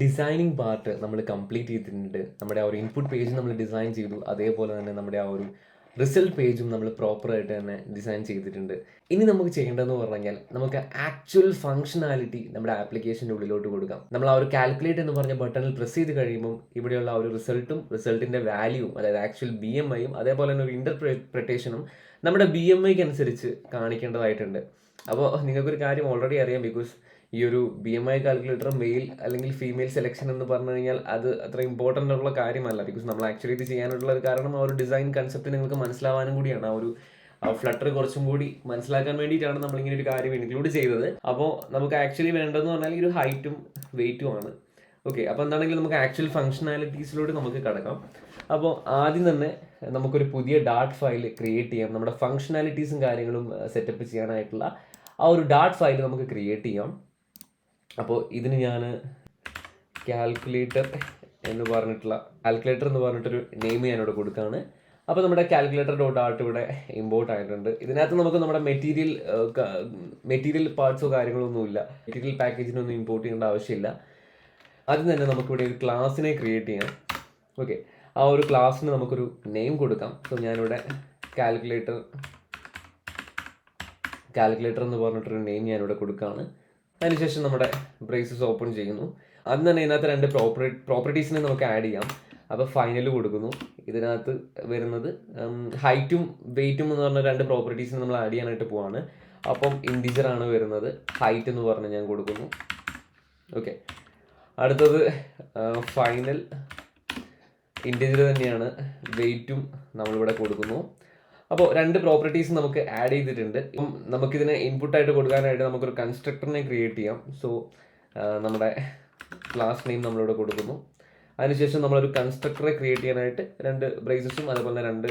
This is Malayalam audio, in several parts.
ഡിസൈനിങ് പാർട്ട് നമ്മൾ കംപ്ലീറ്റ് ചെയ്തിട്ടുണ്ട്. നമ്മുടെ ആ ഒരു ഇൻപുട്ട് പേജ് നമ്മൾ ഡിസൈൻ ചെയ്തു. അതേപോലെ തന്നെ നമ്മുടെ ആ ഒരു റിസൾട്ട് പേജും നമ്മൾ പ്രോപ്പറായിട്ട് തന്നെ ഡിസൈൻ ചെയ്തിട്ടുണ്ട്. ഇനി നമുക്ക് ചെയ്യേണ്ടതെന്ന് പറഞ്ഞു കഴിഞ്ഞാൽ നമുക്ക് ആക്ച്വൽ ഫംഗ്ഷനാലിറ്റി നമ്മുടെ ആപ്ലിക്കേഷൻ്റെ ഉള്ളിലോട്ട് കൊടുക്കാം. നമ്മൾ ആ ഒരു കാൽക്കുലേറ്റ് എന്ന് പറഞ്ഞ ബട്ടണിൽ പ്രസ് ചെയ്ത് കഴിയുമ്പോൾ ഇവിടെയുള്ള ആ ഒരു റിസൾട്ടും റിസൾട്ടിൻ്റെ വാല്യൂവും, അതായത് ആക്ച്വൽ BMIയും അതേപോലെ തന്നെ ഒരു ഇൻ്റർപ്രിട്ടേഷനും നമ്മുടെ BMIക്ക് അനുസരിച്ച് കാണിക്കേണ്ടതായിട്ടുണ്ട്. അപ്പോൾ നിങ്ങൾക്കൊരു കാര്യം ഓൾറെഡി അറിയാം. ബിക്കോസ് ഈ ഒരു BMI കാൽക്കുലേറ്റർ മെയിൽ അല്ലെങ്കിൽ ഫീമെയിൽ സെലക്ഷൻ എന്ന് പറഞ്ഞു കഴിഞ്ഞാൽ അത് അത്ര ഇമ്പോർട്ടൻ്റ് ഉള്ള കാര്യമല്ല. ബിക്കോസ് നമ്മൾ ആക്ച്വലി ഇത് ചെയ്യാനുള്ള ഒരു കാരണം ആ ഒരു ഡിസൈൻ കൺസെപ്റ്റ് നിങ്ങൾക്ക് മനസ്സിലാവാനും കൂടിയാണ്. ആ ഒരു ഫ്ലട്ടർ കുറച്ചും കൂടി മനസ്സിലാക്കാൻ വേണ്ടിയിട്ടാണ് നമ്മളിങ്ങനെ ഒരു കാര്യം ഇൻക്ലൂഡ് ചെയ്തത്. അപ്പോൾ നമുക്ക് ആക്ച്വലി വേണ്ടതെന്ന് പറഞ്ഞാൽ ഈ ഒരു ഹൈറ്റും വെയിറ്റും ആണ്. ഓക്കെ, അപ്പോൾ എന്താണെങ്കിലും നമുക്ക് ആക്ച്വൽ ഫംഗ്ഷനാലിറ്റീസിലോട്ട് നമുക്ക് കടക്കാം. അപ്പോൾ ആദ്യം തന്നെ നമുക്കൊരു പുതിയ ഡാറ്റ് ഫയൽ ക്രിയേറ്റ് ചെയ്യാം. നമ്മുടെ ഫംഗ്ഷനാലിറ്റീസും കാര്യങ്ങളും സെറ്റപ്പ് ചെയ്യാനായിട്ടുള്ള ആ ഒരു ഡാറ്റ് ഫയൽ നമുക്ക് ക്രിയേറ്റ് ചെയ്യാം. അപ്പോൾ ഇതിന് ഞാൻ കാൽക്കുലേറ്റർ എന്ന് പറഞ്ഞിട്ടൊരു നെയിം ഞാനിവിടെ കൊടുക്കുകയാണ്. അപ്പോൾ നമ്മുടെ കാൽക്കുലേറ്റർ .dart ഇവിടെ ഇമ്പോർട്ട് ആയിട്ടുണ്ട്. ഇതിനകത്ത് നമുക്ക് നമ്മുടെ മെറ്റീരിയൽ പാർട്സോ കാര്യങ്ങളൊന്നുമില്ല. മെറ്റീരിയൽ പാക്കേജിനൊന്നും ഇമ്പോർട്ട് ചെയ്യേണ്ട ആവശ്യമില്ല. ആദ്യം തന്നെ നമുക്കിവിടെ ഒരു ക്ലാസ്സിനെ ക്രിയേറ്റ് ചെയ്യാം. ഓക്കെ, ആ ഒരു ക്ലാസ്സിന് നമുക്കൊരു നെയിം കൊടുക്കാം. സോ ഞാനിവിടെ കാൽക്കുലേറ്റർ എന്ന് പറഞ്ഞിട്ടൊരു നെയിം ഞാനിവിടെ കൊടുക്കുകയാണ്. അതിനുശേഷം നമ്മുടെ ബ്രേസസ് ഓപ്പൺ ചെയ്യുന്നു. ആദ്യം തന്നെ ഇതിനകത്ത് രണ്ട് പ്രോപ്പർട്ടീസിനെ നമുക്ക് ആഡ് ചെയ്യാം. അപ്പോൾ ഫൈനൽ കൊടുക്കുന്നു. ഇതിനകത്ത് വരുന്നത് ഹൈറ്റും വെയിറ്റും എന്ന് പറഞ്ഞ രണ്ട് പ്രോപ്പർട്ടീസിനെ നമ്മൾ ആഡ് ചെയ്യാനായിട്ട് പോവാണ്. അപ്പം ഇൻറ്റിജർ ആണ് വരുന്നത്. ഹൈറ്റ് എന്ന് പറഞ്ഞ് ഞാൻ കൊടുക്കുന്നു. ഓക്കെ, അടുത്തത് ഫൈനൽ ഇൻറ്റിജർ തന്നെയാണ്. വെയിറ്റും നമ്മളിവിടെ കൊടുക്കുന്നു. അപ്പോൾ രണ്ട് പ്രോപ്പർട്ടീസ് നമുക്ക് ആഡ് ചെയ്തിട്ടുണ്ട്. നമുക്കിതിനെ ഇൻപുട്ടായിട്ട് കൊടുക്കാനായിട്ട് നമുക്കൊരു കൺസ്ട്രക്ടറിനെ ക്രിയേറ്റ് ചെയ്യാം. സോ നമ്മുടെ ക്ലാസ് നെയിം നമ്മളിവിടെ കൊടുക്കുന്നു. അതിനുശേഷം നമ്മളൊരു കൺസ്ട്രക്ടറെ ക്രിയേറ്റ് ചെയ്യാനായിട്ട് രണ്ട് ബ്രേസസും അതേപോലെ തന്നെ രണ്ട്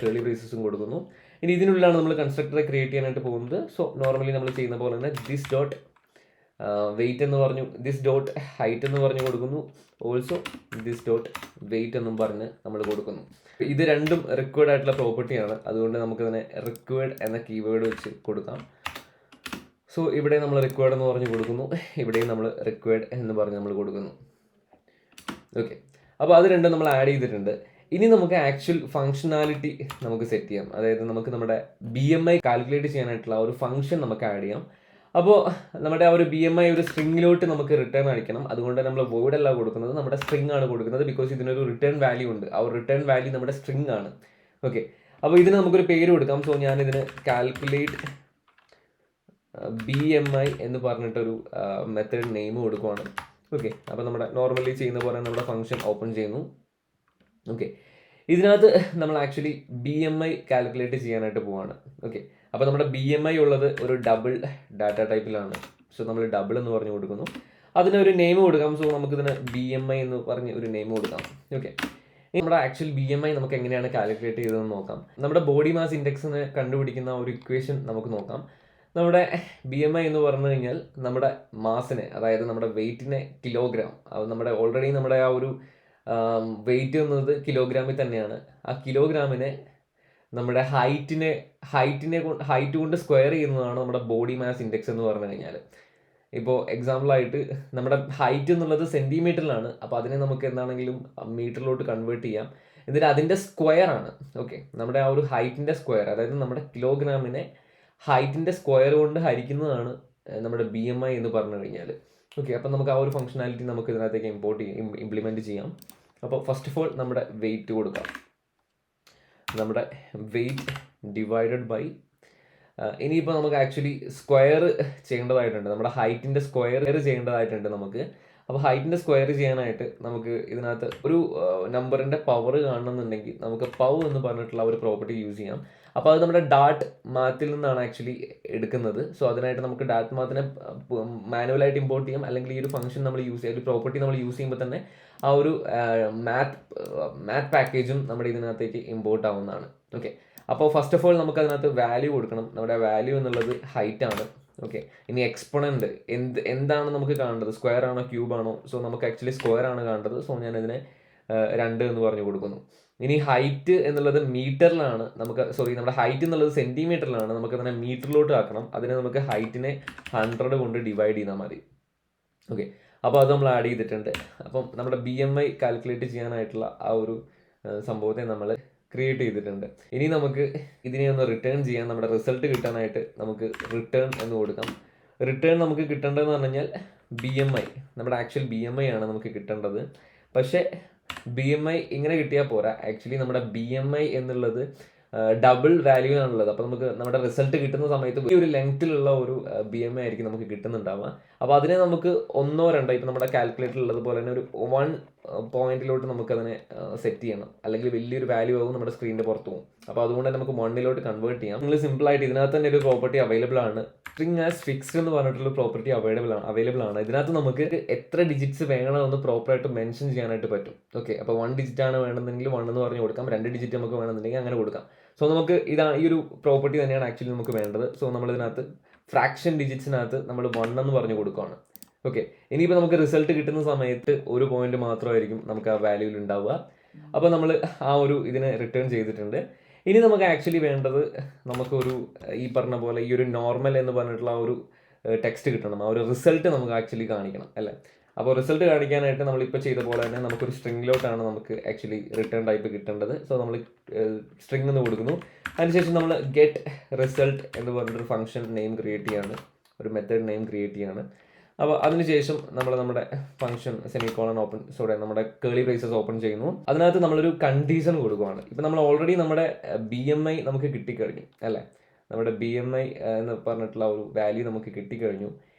കേളി ബ്രേസസും കൊടുക്കുന്നു. ഇനി ഇതിനുള്ളിലാണ് നമ്മൾ കൺസ്ട്രക്ടറെ ക്രിയേറ്റ് ചെയ്യാനായിട്ട് പോകുന്നത്. സോ നോർമലി നമ്മൾ ചെയ്യുന്ന പോലെ തന്നെ ദിസ് ഡോട്ട് വെയിറ്റ് എന്ന് പറഞ്ഞു, ദിസ് ഡോട്ട് ഹൈറ്റ് എന്ന് പറഞ്ഞു കൊടുക്കുന്നു. ഓൾസോ ദിസ് ഡോട്ട് വെയിറ്റ് എന്നും പറഞ്ഞ് നമ്മൾ കൊടുക്കുന്നു. ഇത് രണ്ടും റിക്വയർഡ് ആയിട്ടുള്ള പ്രോപ്പർട്ടിയാണ്. അതുകൊണ്ട് നമുക്കതിനെ റിക്വയർഡ് എന്ന കീവേഡ് വെച്ച് കൊടുക്കാം. സോ ഇവിടെ നമ്മൾ റിക്വയർഡ് എന്ന് പറഞ്ഞ് കൊടുക്കുന്നു. ഇവിടെയും നമ്മൾ റിക്വയർഡ് എന്ന് പറഞ്ഞ് നമ്മൾ കൊടുക്കുന്നു. ഓക്കെ, അപ്പോൾ അത് രണ്ടും നമ്മൾ ആഡ് ചെയ്തിട്ടുണ്ട്. ഇനി നമുക്ക് ആക്ച്വൽ ഫംഗ്ഷനാലിറ്റി നമുക്ക് സെറ്റ് ചെയ്യാം. അതായത് നമുക്ക് നമ്മുടെ BMI കാൽക്കുലേറ്റ് ചെയ്യാനായിട്ടുള്ള ഒരു ഫംഗ്ഷൻ നമുക്ക് ആഡ് ചെയ്യാം. അപ്പോൾ നമ്മുടെ ആ ഒരു BMI ഒരു സ്ട്രിങ്ങിലോട്ട് നമുക്ക് റിട്ടേൺ അടിക്കണം. അതുകൊണ്ട് നമ്മൾ വോയിഡ് അല്ല കൊടുക്കുന്നത്, നമ്മുടെ സ്ട്രിങ് ആണ് കൊടുക്കുന്നത്. ബിക്കോസ് ഇതിനൊരു റിട്ടേൺ വാല്യൂ ഉണ്ട്. ആ ഒരു റിട്ടേൺ വാല്യൂ നമ്മുടെ സ്ട്രിങ് ആണ്. ഓക്കെ, അപ്പോൾ ഇതിന് നമുക്കൊരു പേര് കൊടുക്കാം. സോ ഞാനിതിന് കാൽക്കുലേറ്റ് BMI എന്ന് പറഞ്ഞിട്ടൊരു മെത്തേഡ് നെയിം കൊടുക്കുവാണ്. ഓക്കെ, അപ്പോൾ നമ്മുടെ നോർമലി ചെയ്യുന്ന പോലെ നമ്മുടെ ഫംഗ്ഷൻ ഓപ്പൺ ചെയ്യുന്നു. ഓക്കെ, ഇതിനകത്ത് നമ്മൾ ആക്ച്വലി BMI കാൽക്കുലേറ്റ് ചെയ്യാനായിട്ട് പോവാണ്. ഓക്കെ, അപ്പോൾ നമ്മുടെ BMI ഉള്ളത് ഒരു ഡബിൾ ഡാറ്റ ടൈപ്പിലാണ്. സോ നമ്മൾ ഡബിൾ എന്ന് പറഞ്ഞു കൊടുക്കുന്നു. അതിനൊരു നെയിം കൊടുക്കാം. സോ നമുക്കിതിന് BMI എന്ന് പറഞ്ഞ് ഒരു നെയിം കൊടുക്കാം. ഓക്കെ, നമ്മുടെ ആക്ച്വൽ BMI നമുക്ക് എങ്ങനെയാണ് കാൽക്കുലേറ്റ് ചെയ്തതെന്ന് നോക്കാം. നമ്മുടെ ബോഡി മാസ് ഇൻഡെക്സിനെ കണ്ടുപിടിക്കുന്ന ഒരു ഇക്വേഷൻ നമുക്ക് നോക്കാം. നമ്മുടെ BMI എന്ന് പറഞ്ഞു കഴിഞ്ഞാൽ നമ്മുടെ മാസിനെ, അതായത് നമ്മുടെ വെയിറ്റിനെ കിലോഗ്രാം, നമ്മുടെ ഓൾറെഡി നമ്മുടെ ആ ഒരു വെയിറ്റ് എന്നത് കിലോഗ്രാമിൽ തന്നെയാണ്. ആ കിലോഗ്രാമിനെ നമ്മുടെ ഹൈറ്റ് കൊണ്ട് സ്ക്വയർ ചെയ്യുന്നതാണ് നമ്മുടെ ബോഡി മാസ് ഇൻഡെക്സ് എന്ന് പറഞ്ഞു കഴിഞ്ഞാൽ. ഇപ്പോൾ എക്സാമ്പിളായിട്ട് നമ്മുടെ ഹൈറ്റ് എന്നുള്ളത് സെൻറ്റിമീറ്ററിലാണ്. അപ്പോൾ അതിനെ നമുക്ക് എന്താണെങ്കിലും മീറ്ററിലോട്ട് കൺവേർട്ട് ചെയ്യാം. എന്നിട്ട് അതിൻ്റെ സ്ക്വയർ ആണ്. ഓക്കെ, നമ്മുടെ ആ ഒരു ഹൈറ്റിൻ്റെ സ്ക്വയർ, അതായത് നമ്മുടെ കിലോഗ്രാമിനെ ഹൈറ്റിൻ്റെ സ്ക്വയർ കൊണ്ട് ഹരിക്കുന്നതാണ് നമ്മുടെ BMI എന്ന് പറഞ്ഞു കഴിഞ്ഞാൽ. ഓക്കെ, അപ്പം നമുക്ക് ആ ഒരു ഫംഗ്ഷനാലിറ്റി നമുക്ക് ഇതിനകത്തേക്ക് ഇംപ്ലിമെൻറ്റ് ചെയ്യാം. അപ്പോൾ ഫസ്റ്റ് ഓഫ് ഓൾ നമ്മുടെ വെയിറ്റ് കൊടുക്കാം. നമ്മുടെ വെയിറ്റ് ഡിവൈഡഡ് ബൈ ഇനിയിപ്പോൾ നമുക്ക് ആക്ച്വലി സ്ക്വയർ ചെയ്യേണ്ടതായിട്ടുണ്ട്. നമ്മുടെ ഹൈറ്റിൻ്റെ സ്ക്വയർ ചെയ്യേണ്ടതായിട്ടുണ്ട് നമുക്ക്. അപ്പോൾ ഹൈറ്റിൻ്റെ സ്ക്വയർ ചെയ്യാനായിട്ട് നമുക്ക് ഇതിനകത്ത് ഒരു നമ്പറിൻ്റെ പവർ കാണണമെന്നുണ്ടെങ്കിൽ നമുക്ക് പൗ എന്ന് പറഞ്ഞിട്ടുള്ള ഒരു പ്രോപ്പർട്ടി യൂസ് ചെയ്യാം. അപ്പോൾ അത് നമ്മുടെ ഡാറ്റ് മാത്തിൽ നിന്നാണ് ആക്ച്വലി എടുക്കുന്നത്. സോ അതിനായിട്ട് നമുക്ക് ഡാറ്റ് മാത്തിനെ മാനുവലായിട്ട് ഇമ്പോർട്ട് ചെയ്യാം. അല്ലെങ്കിൽ ഈ ഒരു ഫംഗ്ഷൻ നമ്മൾ യൂസ് ചെയ്യുക, ഒരു പ്രോപ്പർട്ടി നമ്മൾ യൂസ് ചെയ്യുമ്പോൾ തന്നെ ആ ഒരു മാത്ത് പാക്കേജും നമ്മുടെ ഇതിനകത്തേക്ക് ഇമ്പോർട്ട് ആവുന്നതാണ്. ഓക്കെ, അപ്പോൾ ഫസ്റ്റ് ഓഫ് ഓൾ നമുക്ക് അതിനകത്ത് വാല്യൂ കൊടുക്കണം. നമ്മുടെ വാല്യൂ എന്നുള്ളത് ഹൈറ്റ് ആണ്. ഓക്കെ, ഇനി എക്സ്പൊണൻ്റ് എന്താണ് നമുക്ക് കാണേണ്ടത്, സ്ക്വയർ ആണോ ക്യൂബ് ആണോ? സോ നമുക്ക് ആക്ച്വലി സ്ക്വയർ ആണ് കാണേണ്ടത്. സോ ഞാനിതിനെ 2 എന്ന് പറഞ്ഞു കൊടുക്കുന്നു. ഇനി ഹൈറ്റ് എന്നുള്ളത് മീറ്ററിലാണ് നമ്മുടെ ഹൈറ്റ് എന്നുള്ളത് സെൻറ്റിമീറ്ററിലാണ്. നമുക്ക് അതിനെ മീറ്ററിലോട്ട് ആക്കണം. അതിനെ നമുക്ക് ഹൈറ്റിനെ 100 കൊണ്ട് ഡിവൈഡ് ചെയ്താൽ മതി. ഓക്കെ, അപ്പോൾ അത് നമ്മൾ ആഡ് ചെയ്തിട്ടുണ്ട്. അപ്പം നമ്മുടെ BMI കാൽക്കുലേറ്റ് ചെയ്യാനായിട്ടുള്ള ആ ഒരു സംഭവത്തെ നമ്മൾ ക്രിയേറ്റ് ചെയ്തിട്ടുണ്ട്. ഇനി നമുക്ക് ഇതിനെ ഒന്ന് റിട്ടേൺ ചെയ്യാൻ, നമ്മുടെ റിസൾട്ട് കിട്ടാനായിട്ട് നമുക്ക് റിട്ടേൺ എന്ന് കൊടുക്കാം. റിട്ടേൺ നമുക്ക് കിട്ടേണ്ടതെന്ന് പറഞ്ഞു കഴിഞ്ഞാൽ BMI, നമ്മുടെ ആക്ച്വൽ BMI ആണ് നമുക്ക് കിട്ടേണ്ടത്. പക്ഷേ BMI ഇങ്ങനെ കിട്ടിയാൽ പോരാ. ആക്ച്വലി നമ്മുടെ BMI എന്നുള്ളത് ഡബിൾ വാല്യൂ ആണുള്ളത്. അപ്പോൾ നമുക്ക് നമ്മുടെ റിസൾട്ട് കിട്ടുന്ന സമയത്ത് ഈ ഒരു ലെങ്ത്തിലുള്ള ഒരു BMI ആയിരിക്കും നമുക്ക് കിട്ടുന്നുണ്ടാവുക. അപ്പോൾ അതിനെ നമുക്ക് 1 or 2 ഇപ്പോൾ നമ്മുടെ കാൽക്കുലേറ്റർ ഉള്ളത് പോലെ തന്നെ ഒരു 1 പോയിന്റിലോട്ട് നമുക്കതിനെ സെറ്റ് ചെയ്യണം. അല്ലെങ്കിൽ വലിയൊരു വാല്യൂ ആകും നമ്മുടെ സ്ക്രീനിൻ്റെ പുറത്ത് പോകും. അപ്പോൾ അതുകൊണ്ട് തന്നെ നമുക്ക് 1 കൺവേർട്ട് ചെയ്യാം. നിങ്ങൾ സിമ്പിളായിട്ട് ഇതിനകത്ത് തന്നെ ഒരു പ്രോപ്പർട്ടി അവൈലബിൾ ആണ്, സ്ട്രിങ് ആസ് ഫിക്സ്ഡ് എന്ന് പറഞ്ഞിട്ടുള്ള പ്രോപ്പർട്ടി അവൈലബിൾ ആണ്. ഇതിനകത്ത് നമുക്ക് എത്ര ഡിജിറ്റ്സ് വേണമെന്ന് പ്രോപ്പറായിട്ട് മെൻഷൻ ചെയ്യാനായിട്ട് പറ്റും. ഓക്കെ, അപ്പോൾ 1 ഡിജിറ്റ് ആണ് വേണമെന്നുണ്ടെങ്കിൽ 1 എന്ന് പറഞ്ഞ് കൊടുക്കാം, 2 ഡിജിറ്റ് നമുക്ക് വേണമെന്നുണ്ടെങ്കിൽ അങ്ങനെ കൊടുക്കാം. സോ നമുക്ക് ഈ ഒരു പ്രോപ്പർട്ടി തന്നെയാണ് ആക്ച്വലി നമുക്ക് വേണ്ടത്. സോ നമ്മളിതിനകത്ത് ഫ്രാക്ഷൻ ഡിജിറ്റ്സിനകത്ത് നമ്മൾ 1 എന്ന് പറഞ്ഞ് കൊടുക്കുകയാണ്. ഓക്കെ, ഇനിയിപ്പോൾ നമുക്ക് റിസൾട്ട് കിട്ടുന്ന സമയത്ത് 1 പോയിന്റ് മാത്രമായിരിക്കും നമുക്ക് ആ വാല്യൂവിൽ ഉണ്ടാവുക. അപ്പോൾ നമ്മൾ ആ ഒരു ഇതിനെ റിട്ടേൺ ചെയ്തിട്ടുണ്ട്. ഇനി നമുക്ക് ആക്ച്വലി വേണ്ടത് നമുക്കൊരു ഈ പറഞ്ഞ പോലെ ഈ ഒരു നോർമൽ എന്ന് പറഞ്ഞിട്ടുള്ള ആ ഒരു ടെക്സ്റ്റ് കിട്ടണം. ആ ഒരു റിസൾട്ട് നമുക്ക് ആക്ച്വലി കാണിക്കണം അല്ലേ. അപ്പോൾ റിസൾട്ട് കാണിക്കാനായിട്ട് നമ്മളിപ്പോൾ ചെയ്ത പോലെ തന്നെ നമുക്കൊരു സ്ട്രിങ്ങിലോട്ടാണ് നമുക്ക് ആക്ച്വലി റിട്ടേൺ ടൈപ്പ് കിട്ടേണ്ടത്. സോ നമ്മൾ സ്ട്രിങ് എന്ന് കൊടുക്കുന്നു. അതിനുശേഷം നമ്മൾ ഗെറ്റ് റിസൾട്ട് എന്ന് പറഞ്ഞിട്ടൊരു ഫംഗ്ഷൻ നെയിം ക്രിയേറ്റ് ചെയ്യാണ്, ഒരു മെത്തേഡ് നെയിം ക്രിയേറ്റ് ചെയ്യാണ്. അപ്പോൾ അതിനുശേഷം നമ്മുടെ ഫംഗ്ഷൻ സെമിക്കോളൻ നമ്മുടെ കേളി ബ്രേസസ് ഓപ്പൺ ചെയ്യുന്നു. അതിനകത്ത് നമ്മളൊരു കണ്ടീഷൻ കൊടുക്കുകയാണ്. ഇപ്പം നമ്മൾ ഓൾറെഡി നമ്മുടെ BMI നമുക്ക് കിട്ടിക്കഴിഞ്ഞു അല്ലേ. നമ്മുടെ BMI എന്ന് പറഞ്ഞിട്ടുള്ള ഒരു വാല്യൂ നമുക്ക് കിട്ടിക്കഴിഞ്ഞു.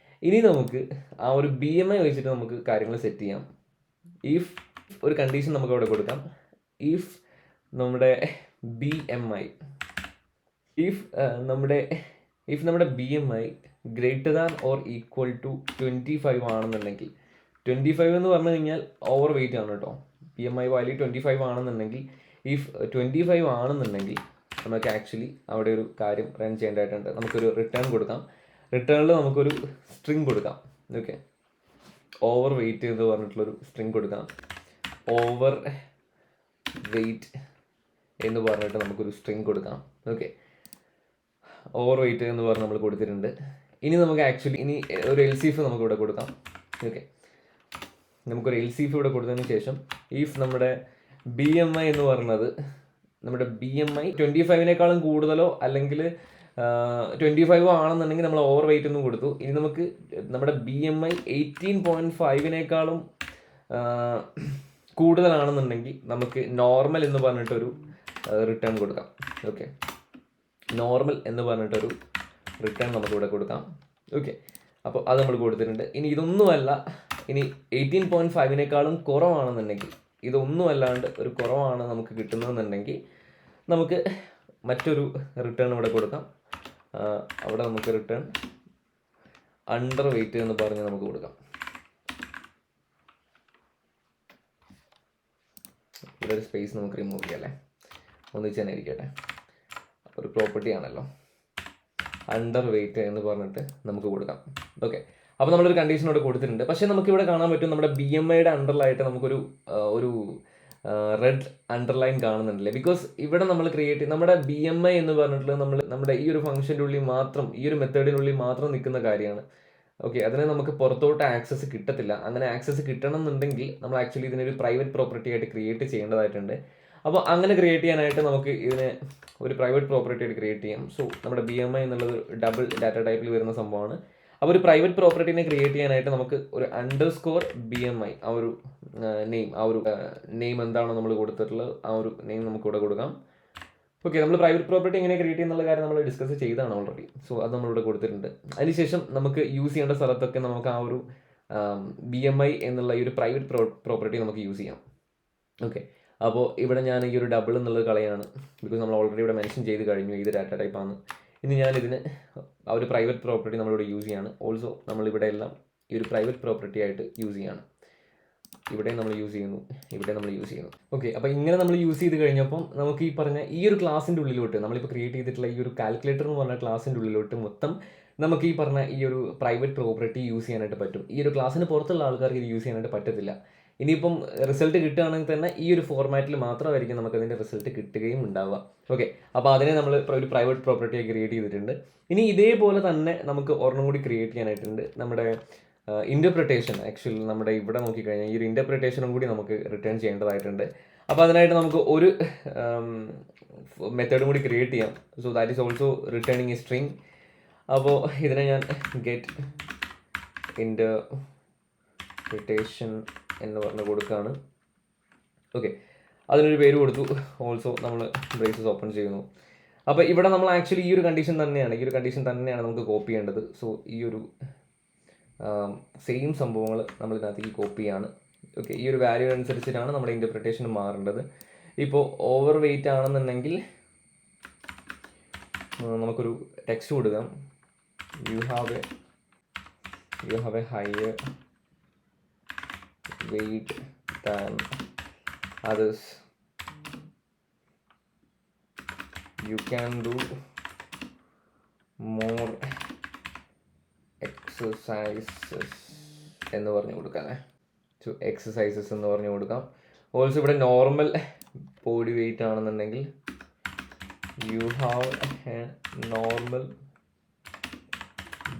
ഇനി നമുക്ക് ആ ഒരു BMI വെച്ചിട്ട് നമുക്ക് കാര്യങ്ങൾ സെറ്റ് ചെയ്യാം. ഇഫ് ഒരു കണ്ടീഷൻ നമുക്ക് അവിടെ കൊടുക്കാം. ഇഫ് നമ്മുടെ BMI നമ്മുടെ BMI greater than or equal to 25 ആണെന്നുണ്ടെങ്കിൽ, 25 എന്ന് പറഞ്ഞു കഴിഞ്ഞാൽ ഓവർ വെയിറ്റ് ആണ് കേട്ടോ. BMI വാല്യൂ 25 ആണെന്നുണ്ടെങ്കിൽ, ഇഫ് 25 ആണെന്നുണ്ടെങ്കിൽ നമുക്ക് ആക്ച്വലി അവിടെ ഒരു കാര്യം റൺ ചെയ്യേണ്ടതായിട്ടുണ്ട്. നമുക്കൊരു റിട്ടേൺ കൊടുക്കാം. റിട്ടേണിൽ നമുക്കൊരു സ്ട്രിങ് കൊടുക്കാം. ഓക്കെ, ഓവർ വെയിറ്റ് എന്ന് പറഞ്ഞിട്ടുള്ളൊരു സ്ട്രിങ് കൊടുക്കാം. ഓവർ വെയിറ്റ് എന്ന് പറഞ്ഞിട്ട് നമുക്കൊരു സ്ട്രിങ് കൊടുക്കാം. ഓക്കെ, ഓവർ വെയിറ്റ് എന്ന് പറഞ്ഞ് നമ്മൾ കൊടുത്തിട്ടുണ്ട്. ഇനി നമുക്ക് ആക്ച്വലി ഒരു LCF നമുക്കിവിടെ കൊടുക്കാം. ഓക്കെ, നമുക്കൊരു LCF ഇവിടെ കൊടുത്തതിന് ശേഷം ഇഫ് നമ്മുടെ BMI എന്ന് പറഞ്ഞത് നമ്മുടെ BMI 25-നേക്കാളും കൂടുതലോ അല്ലെങ്കിൽ 25 ആണെന്നുണ്ടെങ്കിൽ നമ്മൾ ഓവർ വെയിറ്റ് ഒന്നും കൊടുത്തു. ഇനി നമുക്ക് നമ്മുടെ BMI 18.5-നേക്കാളും കൂടുതലാണെന്നുണ്ടെങ്കിൽ നമുക്ക് നോർമൽ എന്ന് പറഞ്ഞിട്ടൊരു റിട്ടേൺ കൊടുക്കാം. ഓക്കെ, നോർമൽ എന്ന് പറഞ്ഞിട്ടൊരു റിട്ടേൺ നമുക്കിവിടെ കൊടുക്കാം. ഓക്കെ, അപ്പോൾ അത് നമ്മൾ കൊടുത്തിട്ടുണ്ട്. ഇനി ഇതൊന്നുമല്ല, ഇനി 18.5-നേക്കാളും കുറവാണെന്നുണ്ടെങ്കിൽ, ഇതൊന്നും അല്ലാണ്ട് ഒരു കുറവാണ് നമുക്ക് കിട്ടുന്നതെന്നുണ്ടെങ്കിൽ നമുക്ക് മറ്റൊരു റിട്ടേൺ ഇവിടെ കൊടുക്കാം. അവിടെ നമുക്ക് റിട്ടേൺ അണ്ടർ വെയിറ്റ് എന്ന് പറഞ്ഞ് നമുക്ക് കൊടുക്കാം. ഇവിടെ ഒരു സ്പേസ് നമുക്ക് റിമൂവ് ചെയ്യാം അല്ലേ, ഒന്നിച്ച് തന്നെ ഇരിക്കട്ടെ. ഒരു പ്രോപ്പർട്ടി ആണല്ലോ, അണ്ടർ വെയിറ്റ് എന്ന് പറഞ്ഞിട്ട് നമുക്ക് കൊടുക്കാം. ഓക്കെ, അപ്പോൾ നമ്മളൊരു കണ്ടീഷൻ ഇവിടെ കൊടുത്തിട്ടുണ്ട്. പക്ഷേ നമുക്കിവിടെ കാണാൻ പറ്റും നമ്മുടെ BMIയുടെ അണ്ടറിലായിട്ട് നമുക്കൊരു റെഡ് അണ്ടർലൈൻ കാണുന്നുണ്ടല്ലേ. ബിക്കോസ് ഇവിടെ നമ്മൾ നമ്മുടെ BMI എന്ന് പറഞ്ഞിട്ടുള്ളത് നമ്മുടെ ഈ ഒരു ഫംഗ്ഷൻ്റെ ഉള്ളിൽ മാത്രം, ഈ ഒരു മെത്തേഡിനുള്ളിൽ മാത്രം നിൽക്കുന്ന കാര്യമാണ്. ഓക്കെ, അതിനെ നമുക്ക് പുറത്തോട്ട് ആക്സസ് കിട്ടത്തില്ല. അങ്ങനെ ആക്സസ് കിട്ടണം എന്നുണ്ടെങ്കിൽ നമ്മൾ ആക്ച്വലി ഇതിനൊരു പ്രൈവറ്റ് പ്രോപ്പർട്ടി ആയിട്ട് ക്രിയേറ്റ് ചെയ്യേണ്ടതായിട്ടുണ്ട്. അപ്പോൾ അങ്ങനെ ക്രിയേറ്റ് ചെയ്യാനായിട്ട് നമുക്ക് ഇതിനെ ഒരു പ്രൈവറ്റ് പ്രോപ്പർട്ടി ആയിട്ട് ക്രിയേറ്റ് ചെയ്യാം. സോ നമ്മുടെ BMI എന്നുള്ളത് ഡബിൾ ഡാറ്റ ടൈപ്പിൽ വരുന്ന സംഭവമാണ്. അപ്പോൾ ഒരു പ്രൈവറ്റ് പ്രോപ്പർട്ടിനെ ക്രിയേറ്റ് ചെയ്യാനായിട്ട് നമുക്ക് ഒരു _BMI ആ ഒരു നെയിം എന്താണോ നമ്മൾ കൊടുത്തിട്ടുള്ളത് ആ ഒരു നെയിം നമുക്ക് ഇവിടെ കൊടുക്കാം. ഓക്കെ, നമ്മൾ പ്രൈവറ്റ് പ്രോപ്പർട്ടി എങ്ങനെ ക്രിയേറ്റ് ചെയ്യുന്നുള്ള കാര്യം നമ്മൾ ഡിസ്കസ് ചെയ്തതാണ് ഓൾറെഡി. സോ അത് നമ്മളിവിടെ കൊടുത്തിട്ടുണ്ട്. അതിനുശേഷം നമുക്ക് യൂസ് ചെയ്യേണ്ട സ്ഥലത്തൊക്കെ നമുക്ക് ആ ഒരു BMI എന്നുള്ള ഈ ഒരു പ്രൈവറ്റ് പ്രോപ്പർട്ടി നമുക്ക് യൂസ് ചെയ്യാം. ഓക്കെ, അപ്പോൾ ഇവിടെ ഞാൻ ഈ ഒരു ഡബിൾ എന്നുള്ളത് കളയാണ്. ബിക്കോസ് നമ്മൾ ഓൾറെഡി ഇവിടെ മെൻഷൻ ചെയ്ത് കഴിഞ്ഞു ഇത് ഡാറ്റ ടൈപ്പാണ്. ഇനി ഞാനിതിന് ആ ഒരു പ്രൈവറ്റ് പ്രോപ്പർട്ടി നമ്മളിവിടെ യൂസ് ചെയ്യാണ്. ഓൾസോ നമ്മളിവിടെ എല്ലാം ഈ ഒരു പ്രൈവറ്റ് പ്രോപ്പർട്ടി ആയിട്ട് യൂസ് ചെയ്യാണ്. ഇവിടെ നമ്മൾ യൂസ് ചെയ്യുന്നു, ഇവിടെ നമ്മൾ യൂസ് ചെയ്യുന്നു. ഓക്കെ, അപ്പോൾ ഇങ്ങനെ നമ്മൾ യൂസ് ചെയ്ത് കഴിഞ്ഞപ്പം നമുക്ക് ഈ പറഞ്ഞ ഈ ഒരു ക്ലാസ്സിൻ്റെ ഉള്ളിലോട്ട് നമ്മളിപ്പോൾ ക്രിയേറ്റ് ചെയ്തിട്ടുള്ള ഈ ഒരു കാൽക്കുലേറ്റർ എന്ന് പറഞ്ഞ ക്ലാസ്സിൻ്റെ ഉള്ളിലോട്ട് മൊത്തം നമുക്ക് ഈ പറഞ്ഞ ഈ ഒരു പ്രൈവറ്റ് പ്രോപ്പർട്ടി യൂസ് ചെയ്യാനായിട്ട് പറ്റും. ഈ ഒരു ക്ലാസ്സിന് പുറത്തുള്ള ആൾക്കാർക്ക് ഇത് യൂസ് ചെയ്യാനായിട്ട് പറ്റത്തില്ല. ഇനിയിപ്പം റിസൾട്ട് കിട്ടുകയാണെങ്കിൽ തന്നെ ഈ ഒരു ഫോർമാറ്റിൽ മാത്രമായിരിക്കും നമുക്ക് അതിൻ്റെ റിസൾട്ട് കിട്ടുകയും ഉണ്ടാവുക. ഓക്കെ, അപ്പോൾ അതിനെ നമ്മൾ ഒരു പ്രൈവറ്റ് പ്രോപ്പർട്ടിയായി ക്രിയേറ്റ് ചെയ്തിട്ടുണ്ട്. ഇനി ഇതേപോലെ തന്നെ നമുക്ക് ഒരെണ്ണം കൂടി ക്രിയേറ്റ് ചെയ്യാനായിട്ടുണ്ട്. നമ്മുടെ ഇൻ്റർപ്രിട്ടേഷൻ ആക്ച്വലി നമ്മുടെ ഇവിടെ നോക്കിക്കഴിഞ്ഞാൽ ഈ ഒരു ഇൻ്റർപ്രിട്ടേഷനും കൂടി നമുക്ക് റിട്ടേൺ ചെയ്യേണ്ടതായിട്ടുണ്ട്. അപ്പോൾ അതിനായിട്ട് നമുക്ക് ഒരു മെത്തേഡും കൂടി ക്രിയേറ്റ് ചെയ്യാം. So that is also returning A string. അപ്പോൾ ഇതിനെ ഞാൻ ഗെറ്റ് ഇൻ്റർപ്രിട്ടേഷൻ എന്ന് പറഞ്ഞ് കൊടുക്കുകയാണ്. ഓക്കെ, അതിനൊരു പേര് കൊടുത്തു. ഓൾസോ നമ്മൾ ബ്രേസസ് ഓപ്പൺ ചെയ്യുന്നു. അപ്പോൾ ഇവിടെ നമ്മൾ ആക്ച്വലി ഈ ഒരു കണ്ടീഷൻ തന്നെയാണ് നമുക്ക് കോപ്പി ചെയ്യേണ്ടത്. സോ ഈ ഒരു സെയിം സംഭവങ്ങൾ നമ്മൾ ഇതിനകത്തേക്ക് കോപ്പി ചെയ്യാണ്. ഓക്കെ, ഈ ഒരു വാല്യൂ അനുസരിച്ചിട്ടാണ് നമ്മുടെ ഇൻ്റർപ്രിട്ടേഷൻ മാറേണ്ടത്. ഇപ്പോൾ ഓവർ വെയിറ്റ് ആണെന്നുണ്ടെങ്കിൽ നമുക്കൊരു ടെക്സ്റ്റ് കൊടുക്കാം. You have a higher weight than others, you can do more exercises എന്ന് പറഞ്ഞു കൊടുക്കാം. എക്സസൈസസ് എന്ന് പറഞ്ഞു കൊടുക്കാം. ഓൾസോ ഇവിടെ നോർമൽ ബോഡി വെയിറ്റ് ആണെന്നുണ്ടെങ്കിൽ U have A normal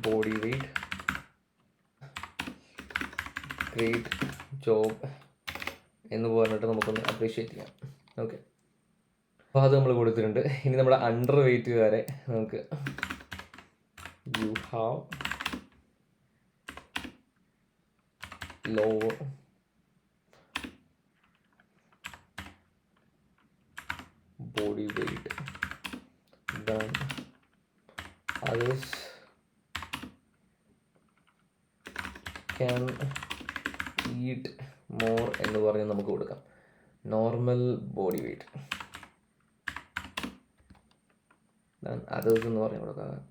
body weight, great job എന്ന് പറഞ്ഞിട്ട് നമുക്കൊന്ന് അപ്രീഷിയേറ്റ് ചെയ്യാം. ഓക്കെ, അപ്പോൾ അത് നമ്മൾ കൊടുത്തിട്ടുണ്ട്. ഇനി നമ്മുടെ അണ്ടർ വെയിറ്റുകാരെ നമുക്ക് you have low body weight than others, can eat more എന്ന് പറഞ്ഞ് നമുക്ക് കൊടുക്കാം. നോർമൽ ബോഡി വെയിറ്റ് അതേഴ്സ് എന്ന് പറഞ്ഞ് കൊടുക്കാം.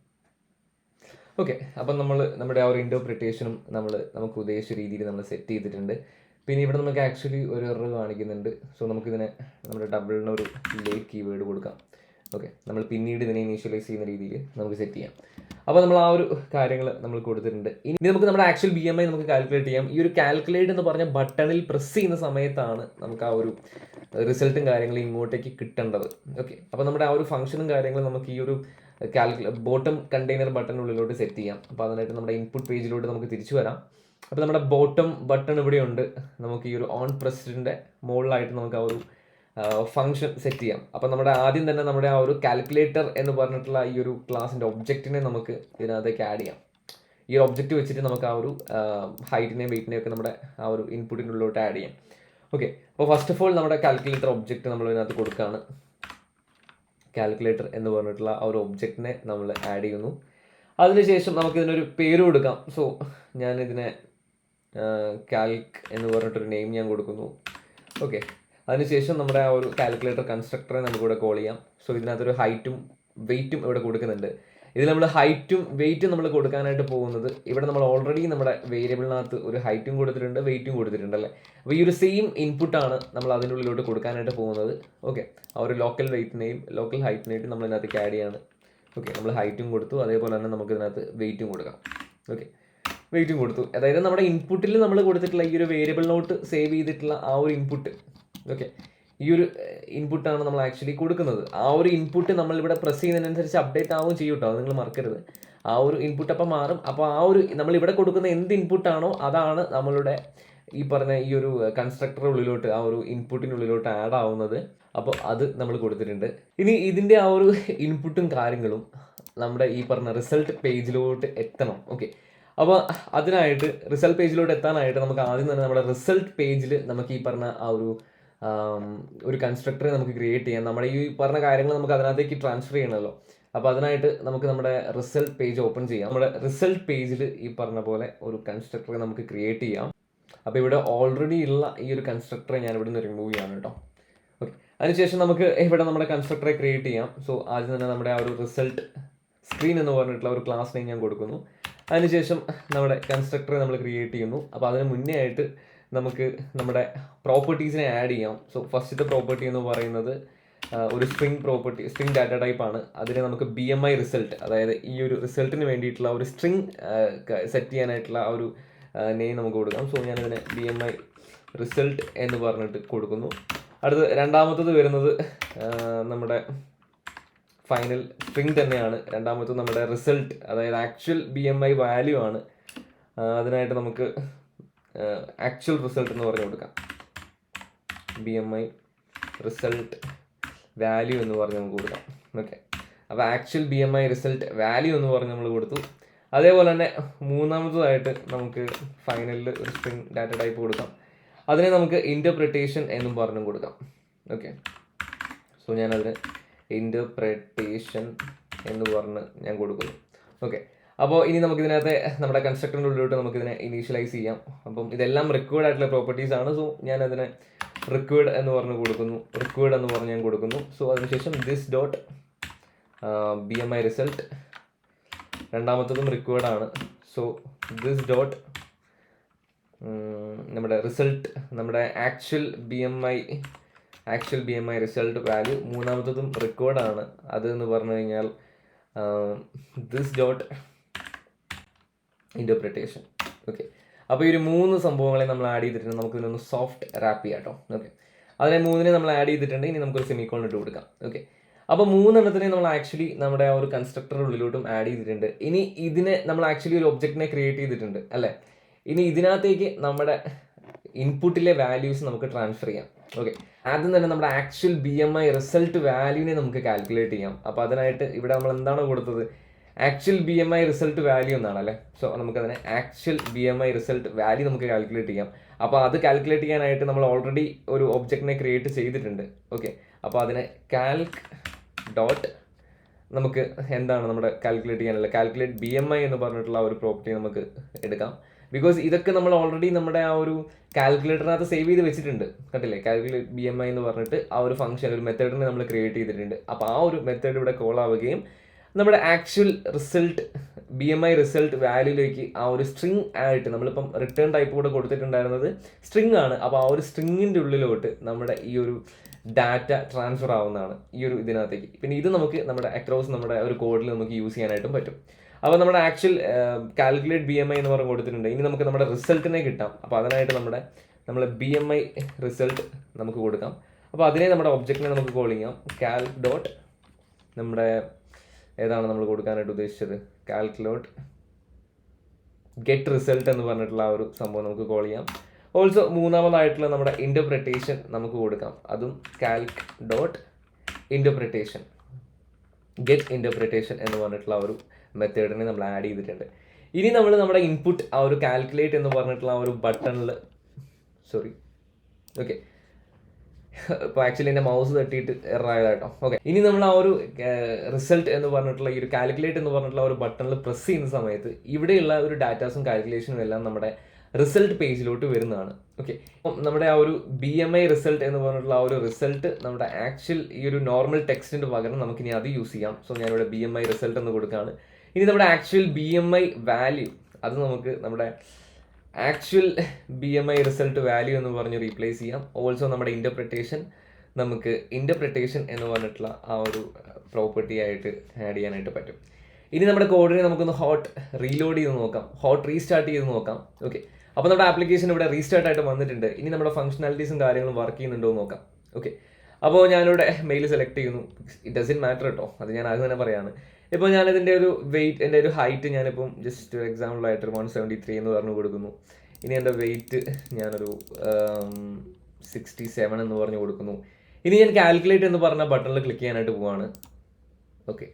ഓക്കെ, അപ്പം നമ്മുടെ ആ ഒരു ഇൻ്റർപ്രിട്ടേഷനും നമുക്ക് ഉദ്ദേശിച്ച രീതിയിൽ നമ്മൾ സെറ്റ് ചെയ്തിട്ടുണ്ട്. പിന്നെ ഇവിടെ നമുക്ക് ആക്ച്വലി ഒരു എറർ കാണിക്കുന്നുണ്ട്. സോ നമുക്കിതിനെ നമ്മുടെ ഡബിളിന് ഒരു ലേറ്റ് കീവേഡ് കൊടുക്കാം. ഓക്കെ, നമ്മൾ പിന്നീട് ഇതിനെ ഇനീഷ്യലൈസ് ചെയ്യുന്ന രീതിയിൽ നമുക്ക് സെറ്റ് ചെയ്യാം. അപ്പോൾ നമ്മൾ ആ ഒരു കാര്യങ്ങൾ നമ്മൾ കൊടുത്തിട്ടുണ്ട്. ഇനി നമുക്ക് നമ്മുടെ ആക്ച്വൽ BMI നമുക്ക് കാൽക്കുലേറ്റ് ചെയ്യാം. ഈ ഒരു കാൽക്കുലേറ്റ് എന്ന് പറഞ്ഞ ബട്ടണിൽ പ്രസ് ചെയ്യുന്ന സമയത്താണ് നമുക്ക് ആ ഒരു റിസൾട്ടും കാര്യങ്ങളും ഇങ്ങോട്ടേക്ക് കിട്ടേണ്ടത്. ഓക്കെ, അപ്പോൾ നമ്മുടെ ആ ഒരു ഫംഗ്ഷനും കാര്യങ്ങളും നമുക്ക് ഈ ഒരു ബോട്ടം കണ്ടെയ്നർ ബട്ടണിനുള്ളിലോട്ട് സെറ്റ് ചെയ്യാം. അപ്പോൾ അതിനായിട്ട് നമ്മുടെ ഇൻപുട്ട് പേജിലോട്ട് നമുക്ക് തിരിച്ചു വരാം. അപ്പോൾ നമ്മുടെ ബോട്ടം ബട്ടൺ ഇവിടെയുണ്ട്. നമുക്ക് ഈ ഒരു ഓൺ പ്രസിൻ്റെ മുകളിലായിട്ട് നമുക്ക് ആ ഒരു ഫംഗ്ഷൻ സെറ്റ് ചെയ്യാം. അപ്പം നമ്മുടെ ആദ്യം തന്നെ നമ്മുടെ ആ ഒരു കാൽക്കുലേറ്റർ എന്ന് പറഞ്ഞിട്ടുള്ള ഈ ഒരു ക്ലാസിൻ്റെ ഒബ്ജക്റ്റിനെ നമുക്ക് ഇതിനകത്തേക്ക് ആഡ് ചെയ്യാം. ഈ ഒരു ഒബ്ജക്റ്റ് വെച്ചിട്ട് നമുക്ക് ആ ഒരു ഹൈറ്റിനെയും വെയിറ്റിനെയും ഒക്കെ നമ്മുടെ ആ ഒരു ഇൻപുട്ടിനുള്ളിലോട്ട് ആഡ് ചെയ്യാം. ഓക്കെ, അപ്പോൾ ഫസ്റ്റ് ഓഫ് ഓൾ നമ്മുടെ കാൽക്കുലേറ്റർ ഒബ്ജക്റ്റ് നമ്മൾ ഇതിനകത്ത് കൊടുക്കുകയാണ്. കാൽക്കുലേറ്റർ എന്ന് പറഞ്ഞിട്ടുള്ള ആ ഒരു ഒബ്ജക്റ്റിനെ നമ്മൾ ആഡ് ചെയ്യുന്നു. അതിനുശേഷം നമുക്കിതിനൊരു പേര് കൊടുക്കാം. സോ ഞാനിതിനെ കാൽക്ക് എന്ന് പറഞ്ഞിട്ടൊരു നെയിം ഞാൻ കൊടുക്കുന്നു. ഓക്കെ, അതിനുശേഷം നമ്മുടെ ആ ഒരു കാൽക്കുലേറ്റർ കൺസ്ട്രക്ടറെ നമുക്കിവിടെ കോൾ ചെയ്യാം. സോ ഇതിനകത്തൊരു ഹൈറ്റും വെയിറ്റും ഇവിടെ കൊടുക്കുന്നുണ്ട്. ഇതിൽ നമ്മൾ ഹൈറ്റും വെയിറ്റും നമ്മൾ കൊടുക്കാനായിട്ട് പോകുന്നത് ഇവിടെ നമ്മൾ ഓൾറെഡി നമ്മുടെ വേരിയബിളിനകത്ത് ഒരു ഹൈറ്റും കൊടുത്തിട്ടുണ്ട്, വെയിറ്റും കൊടുത്തിട്ടുണ്ട് അല്ലേ. അപ്പോൾ ഈ ഒരു സെയിം ഇൻപുട്ടാണ് നമ്മൾ അതിൻ്റെ ഉള്ളിലോട്ട് കൊടുക്കാനായിട്ട് പോകുന്നത്. ഓക്കെ, ആ ഒരു ലോക്കൽ വെയിറ്റിനെയും ലോക്കൽ ഹൈറ്റിനെയും നമ്മൾ ഇതിനകത്തേക്ക് ആഡ് ചെയ്യാണ്. ഓക്കെ, നമ്മൾ ഹൈറ്റും കൊടുത്തു, അതേപോലെ തന്നെ നമുക്ക് ഇതിനകത്ത് വെയിറ്റും കൊടുക്കാം. ഓക്കെ, വെയിറ്റും കൊടുത്തു. അതായത് നമ്മുടെ ഇൻപുട്ടിൽ നമ്മൾ കൊടുത്തിട്ടുള്ള ഈ ഒരു വേരിയബിളിനോട്ട് സേവ് ചെയ്തിട്ടുള്ള ആ ഒരു ഇൻപുട്ട്. ഓക്കെ, ഈ ഒരു ഇൻപുട്ടാണ് നമ്മൾ ആക്ച്വലി കൊടുക്കുന്നത്. ആ ഒരു ഇൻപുട്ട് നമ്മളിവിടെ പ്രസ് ചെയ്യുന്നതിനനുസരിച്ച് അപ്ഡേറ്റ് ആവുകയും ചെയ്യും കേട്ടോ, അത് നിങ്ങൾ മറക്കരുത്. ആ ഒരു ഇൻപുട്ട് അപ്പം മാറും. അപ്പോൾ ആ ഒരു നമ്മളിവിടെ കൊടുക്കുന്ന എന്ത് ഇൻപുട്ടാണോ അതാണ് നമ്മളുടെ ഈ പറഞ്ഞ ഈ ഒരു കൺസ്ട്രക്ടറുള്ളിലോട്ട് ആ ഒരു ഇൻപുട്ടിനുള്ളിലോട്ട് ആഡ് ആവുന്നത്. അപ്പോൾ അത് നമ്മൾ കൊടുത്തിട്ടുണ്ട്. ഇനി ഇതിൻ്റെ ആ ഒരു ഇൻപുട്ടും കാര്യങ്ങളും നമ്മുടെ ഈ പറഞ്ഞ റിസൾട്ട് പേജിലോട്ട് എത്തണം. ഓക്കെ, അപ്പോൾ അതിനായിട്ട് റിസൾട്ട് പേജിലോട്ട് എത്താനായിട്ട് നമുക്ക് ആദ്യം തന്നെ നമ്മുടെ റിസൾട്ട് പേജിൽ നമുക്ക് ഈ പറഞ്ഞ ആ ഒരു കൺസ്ട്രക്ടറെ നമുക്ക് ക്രിയേറ്റ് ചെയ്യാം. നമ്മുടെ ഈ പറഞ്ഞ കാര്യങ്ങൾ നമുക്ക് അതിനകത്തേക്ക് ട്രാൻസ്ഫർ ചെയ്യണമല്ലോ. അപ്പോൾ അതിനായിട്ട് നമുക്ക് നമ്മുടെ റിസൾട്ട് പേജ് ഓപ്പൺ ചെയ്യാം. നമ്മുടെ റിസൾട്ട് പേജിൽ ഈ പറഞ്ഞ പോലെ ഒരു കൺസ്ട്രക്ടറെ നമുക്ക് ക്രിയേറ്റ് ചെയ്യാം. അപ്പോൾ ഇവിടെ ഓൾറെഡി ഉള്ള ഈ ഒരു കൺസ്ട്രക്ടറെ ഞാൻ ഇവിടെ നിന്ന് റിമൂവ് ചെയ്യാണ് കേട്ടോ. ഓക്കെ, അതിനുശേഷം നമുക്ക് ഇവിടെ നമ്മുടെ കൺസ്ട്രക്ടറെ ക്രിയേറ്റ് ചെയ്യാം. സോ ആദ്യം തന്നെ നമ്മുടെ ആ ഒരു റിസൾട്ട് സ്ക്രീൻ എന്ന് പറഞ്ഞിട്ടുള്ള ഒരു ക്ലാസ് നെയിം ഞാൻ കൊടുക്കുന്നു. അതിനുശേഷം നമ്മുടെ കൺസ്ട്രക്ടറെ നമ്മൾ ക്രിയേറ്റ് ചെയ്യുന്നു. അപ്പോൾ അതിന് മുന്നേ ആയിട്ട് നമുക്ക് നമ്മുടെ പ്രോപ്പർട്ടീസിനെ ആഡ് ചെയ്യാം. സോ ഫസ്റ്റത്തെ പ്രോപ്പർട്ടി എന്ന് പറയുന്നത് ഒരു സ്ട്രിങ് ഡാറ്റ ടൈപ്പാണ്. അതിന് നമുക്ക് BMI റിസൾട്ട്, അതായത് ഈ ഒരു റിസൾട്ടിന് വേണ്ടിയിട്ടുള്ള ഒരു സ്ട്രിങ് സെറ്റ് ചെയ്യാനായിട്ടുള്ള ആ ഒരു നെയിം നമുക്ക് കൊടുക്കാം. സോ ഞാനിതിനെ BMI റിസൾട്ട് എന്ന് പറഞ്ഞിട്ട് കൊടുക്കുന്നു. അടുത്ത് രണ്ടാമത്തത് വരുന്നത് നമ്മുടെ ഫൈനൽ സ്ട്രിങ് തന്നെയാണ്. രണ്ടാമത്തത് നമ്മുടെ റിസൾട്ട്, അതായത് ആക്ച്വൽ BMI വാല്യൂ ആണ്. അതിനായിട്ട് നമുക്ക് ആക്ച്വൽ റിസൾട്ട് എന്ന് പറഞ്ഞു കൊടുക്കാം. BMI റിസൾട്ട് വാല്യൂ എന്ന് പറഞ്ഞ് നമുക്ക് കൊടുക്കാം. ഓക്കെ, അപ്പോൾ ആക്ച്വൽ BMI റിസൾട്ട് വാല്യൂ എന്ന് പറഞ്ഞ് നമ്മൾ കൊടുത്തു. അതേപോലെ തന്നെ മൂന്നാമതായിട്ട് നമുക്ക് ഫൈനലിൽ ഒരു സ്ട്രിംഗ് ഡാറ്റ ടൈപ്പ് കൊടുക്കാം. അതിനെ നമുക്ക് ഇൻ്റർപ്രിട്ടേഷൻ എന്നും പറഞ്ഞും കൊടുക്കാം. ഓക്കെ, സോ ഞാനതിന് ഇൻ്റർപ്രിട്ടേഷൻ എന്ന് പറഞ്ഞ് ഞാൻ കൊടുക്കുന്നു. ഓക്കെ, അപ്പോൾ ഇനി നമുക്കിതിനകത്ത് നമ്മുടെ കൺസ്ട്രക്ടറിൻ്റെ ഉള്ളിലോട്ട് നമുക്കിതിനെ ഇനീഷ്യലൈസ് ചെയ്യാം. അപ്പം ഇതെല്ലാം റിക്വേർഡ് ആയിട്ടുള്ള പ്രോപ്പർട്ടീസ് ആണ്. സോ ഞാനതിനെ റിക്വേർഡ് എന്ന് പറഞ്ഞ് കൊടുക്കുന്നു, റിക്വേർഡ് എന്ന് പറഞ്ഞ് ഞാൻ കൊടുക്കുന്നു. സോ അതിനുശേഷം ദിസ് ഡോട്ട് BMI റിസൾട്ട്, രണ്ടാമത്തതും റിക്വേർഡ് ആണ്. സോ ദിസ് ഡോട്ട് നമ്മുടെ റിസൾട്ട്, നമ്മുടെ ആക്ച്വൽ BMI റിസൾട്ട് വാല്യൂ, മൂന്നാമത്തതും റിക്വേർഡ് ആണ്. അത് എന്ന് പറഞ്ഞു കഴിഞ്ഞാൽ ദിസ് ഡോട്ട് ഇൻ്റർപ്രിട്ടേഷൻ. ഓക്കെ, അപ്പോൾ ഈ ഒരു 3 സംഭവങ്ങളെ നമ്മൾ ആഡ് ചെയ്തിട്ടുണ്ട്. നമുക്കിതിനൊന്ന് സോഫ്റ്റ് റാപ്പ് ചെയ്യാം കേട്ടോ. ഓക്കെ, അതിനെ 3 നമ്മൾ ആഡ് ചെയ്തിട്ടുണ്ട്. ഇനി നമുക്കൊരു സെമിക്കോൺ ഇട്ട് കൊടുക്കാം. ഓക്കെ, അപ്പോൾ 3 നമ്മൾ ആക്ച്വലി നമ്മുടെ ആ ഒരു കൺസ്ട്രക്ടറുടെ ഉള്ളിലോട്ടും ആഡ് ചെയ്തിട്ടുണ്ട്. ഇനി ഇതിനെ നമ്മൾ ആക്ച്വലി ഒരു ഒബ്ജക്റ്റിനെ ക്രിയേറ്റ് ചെയ്തിട്ടുണ്ട് അല്ലേ. ഇനി ഇതിനകത്തേക്ക് നമ്മുടെ ഇൻപുട്ടിലെ വാല്യൂസ് നമുക്ക് ട്രാൻസ്ഫർ ചെയ്യാം. ഓക്കെ, ആദ്യം തന്നെ നമ്മുടെ ആക്ച്വൽ BMI റിസൾട്ട് വാല്യൂവിനെ നമുക്ക് കാൽക്കുലേറ്റ് ചെയ്യാം. അപ്പോൾ അതിനായിട്ട് ഇവിടെ നമ്മൾ എന്താണോ കൊടുത്തത്, ആക്ച്വൽ BMI റിസൾട്ട് വാല്യൂ എന്നാണ് അല്ലേ. സോ നമുക്കതിനെ ആക്ച്വൽ BMI റിസൾട്ട് വാല്യൂ നമുക്ക് കാൽക്കുലേറ്റ് ചെയ്യാം. അപ്പോൾ അത് കാൽക്കുലേറ്റ് ചെയ്യാനായിട്ട് നമ്മൾ ഓൾറെഡി ഒരു ഒബ്ജക്റ്റിനെ ക്രിയേറ്റ് ചെയ്തിട്ടുണ്ട്. ഓക്കെ, അപ്പോൾ അതിനെ കാൽക്ക് ഡോട്ട് നമുക്ക് എന്താണ് നമ്മുടെ കാൽക്കുലേറ്റ് ചെയ്യാനുള്ള കാൽക്കുലേറ്റ് BMI എന്ന് പറഞ്ഞിട്ടുള്ള ഒരു പ്രോപ്പർട്ടി നമുക്ക് എടുക്കാം. ബിക്കോസ് ഇതൊക്കെ നമ്മൾ ഓൾറെഡി നമ്മുടെ ആ ഒരു കാൽക്കുലേറ്ററിനകത്ത് സേവ് ചെയ്ത് വെച്ചിട്ടുണ്ട്. കണ്ടില്ലേ, കാൽക്കുലേറ്റ് BMI എന്ന് പറഞ്ഞിട്ട് ആ ഒരു ഫംഗ്ഷൻ, ഒരു മെത്തേഡിനെ നമ്മൾ ക്രിയേറ്റ് ചെയ്തിട്ടുണ്ട്. അപ്പോൾ ആ ഒരു മെത്തേഡ് ഇവിടെ കോൾ ആവുകയും നമ്മുടെ ആക്ച്വൽ റിസൾട്ട് BMI റിസൾട്ട് വാല്യൂയിലേക്ക് ആ ഒരു സ്ട്രിങ് ആയിട്ട്, നമ്മളിപ്പം റിട്ടേൺ ടൈപ്പ് കൂടെ കൊടുത്തിട്ടുണ്ടായിരുന്നത് സ്ട്രിങ് ആണ്. അപ്പോൾ ആ ഒരു സ്ട്രിങ്ങിൻ്റെ ഉള്ളിലോട്ട് നമ്മുടെ ഈ ഒരു ഡാറ്റ ട്രാൻസ്ഫർ ആവുന്നതാണ് ഈ ഒരു ഇതിനകത്തേക്ക്. പിന്നെ ഇത് നമുക്ക് നമ്മുടെ അക്രോസ് നമ്മുടെ ഒരു കോഡിൽ നമുക്ക് യൂസ് ചെയ്യാനായിട്ടും പറ്റും. അപ്പോൾ നമ്മുടെ ആക്ച്വൽ കാൽക്കുലേറ്റ് BMI എന്ന് പറഞ്ഞ് കൊടുത്തിട്ടുണ്ട്. ഇനി നമുക്ക് നമ്മുടെ റിസൾട്ടിനെ കിട്ടാം. അപ്പോൾ അതിനായിട്ട് നമ്മൾ BMI റിസൾട്ട് നമുക്ക് കൊടുക്കാം. അപ്പോൾ അതിനെ നമ്മുടെ ഒബ്ജക്റ്റിനെ നമുക്ക് കോൾ ചെയ്യാം. കാൽക്ക് ഡോട്ട് നമ്മുടെ ഏതാണ് നമ്മൾ കൊടുക്കാനായിട്ട് ഉദ്ദേശിച്ചത്, കാൽക്കുലേറ്റ് ഗെറ്റ് റിസൾട്ട് എന്ന് പറഞ്ഞിട്ടുള്ള ആ ഒരു സംഭവം നമുക്ക് കോൾ ചെയ്യാം. ഓൾസോ മൂന്നാമതായിട്ടുള്ള നമ്മുടെ ഇൻ്റർപ്രിട്ടേഷൻ നമുക്ക് കൊടുക്കാം. അതും Calc dot interpretation get interpretation എന്ന് പറഞ്ഞിട്ടുള്ള ഒരു മെത്തേഡിനെ നമ്മൾ ആഡ് ചെയ്തിട്ടുണ്ട്. ഇനി നമ്മൾ നമ്മുടെ ഇൻപുട്ട് ആ ഒരു കാൽക്കുലേറ്റ് എന്ന് പറഞ്ഞിട്ടുള്ള ആ ഒരു ബട്ടണിൽ ഓക്കെ, ഇപ്പോൾ ആക്ച്വലി എൻ്റെ മൗസ് തട്ടിയിട്ട് എററായതാട്ടോ. ഓക്കെ, ഇനി നമ്മൾ ആ ഒരു റിസൾട്ട് എന്ന് പറഞ്ഞിട്ടുള്ള ഈ ഒരു കാൽക്കുലേറ്റ് എന്ന് പറഞ്ഞിട്ടുള്ള ഒരു ബട്ടണിൽ പ്രസ് ചെയ്യുന്ന സമയത്ത് ഇവിടെയുള്ള ഒരു ഡാറ്റാസും കാൽക്കുലേഷനും എല്ലാം നമ്മുടെ റിസൾട്ട് പേജിലോട്ട് വരുന്നതാണ്. ഓക്കെ, അപ്പം നമ്മുടെ ആ ഒരു BMI റിസൾട്ട് എന്ന് പറഞ്ഞിട്ടുള്ള ആ ഒരു റിസൾട്ട് നമ്മുടെ ആക്ച്വൽ ഈ ഒരു നോർമൽ ടെക്സ്റ്റിൻ്റെ പകരം നമുക്കിനി അത് യൂസ് ചെയ്യാം. സോ ഞാനിവിടെ BMI റിസൾട്ട് എന്ന് കൊടുക്കുകയാണ്. ഇനി നമ്മുടെ ആക്ച്വൽ BMI വാല്യൂ അത് നമുക്ക് നമ്മുടെ ആക്ച്വൽ BMI റിസൾട്ട് വാല്യൂ എന്ന് പറഞ്ഞ് റീപ്ലേസ് ചെയ്യാം. ഓൾസോ നമ്മുടെ ഇൻ്റർപ്രിട്ടേഷൻ നമുക്ക് ഇൻ്റർപ്രിട്ടേഷൻ എന്ന് പറഞ്ഞിട്ടുള്ള ആ ഒരു പ്രോപ്പർട്ടി ആയിട്ട് ആഡ് ചെയ്യാനായിട്ട് പറ്റും. ഇനി നമ്മുടെ കോഡിനെ നമുക്കൊന്ന് ഹോട്ട് റീലോഡ് ചെയ്ത് നോക്കാം, ഹോട്ട് റീസ്റ്റാർട്ട് ചെയ്ത് നോക്കാം. ഓക്കെ, അപ്പോൾ നമ്മുടെ ആപ്ലിക്കേഷൻ ഇവിടെ റീസ്റ്റാർട്ട് ആയിട്ട് വന്നിട്ടുണ്ട്. ഇനി നമ്മുടെ ഫംഗ്ഷനാലിറ്റീസും കാര്യങ്ങളും വർക്ക് ചെയ്യുന്നുണ്ടോ എന്ന് നോക്കാം. ഓക്കെ, അപ്പോൾ ഞാനിവിടെ മെയിൽ സെലക്ട് ചെയ്യുന്നു. ഇറ്റ് ഡസൻറ്റ് മാറ്റർ കേട്ടോ, അത് ഞാൻ ആദ്യം തന്നെ പറയാണ്. ഇപ്പോൾ ഞാനിതിൻ്റെ ഒരു വെയിറ്റ്, എൻ്റെ ഒരു ഹൈറ്റ് ഞാനിപ്പം ജസ്റ്റ് ഒരു എക്സാമ്പിളായിട്ട് 173 എന്ന് പറഞ്ഞു കൊടുക്കുന്നു. ഇനി എൻ്റെ വെയിറ്റ് ഞാനൊരു 67 എന്ന് പറഞ്ഞു കൊടുക്കുന്നു. ഇനി ഞാൻ കാൽക്കുലേറ്റ് എന്ന് പറഞ്ഞ ബട്ടണിൽ ക്ലിക്ക് ചെയ്യാനായിട്ട് പോവാണ്. ഓക്കെ,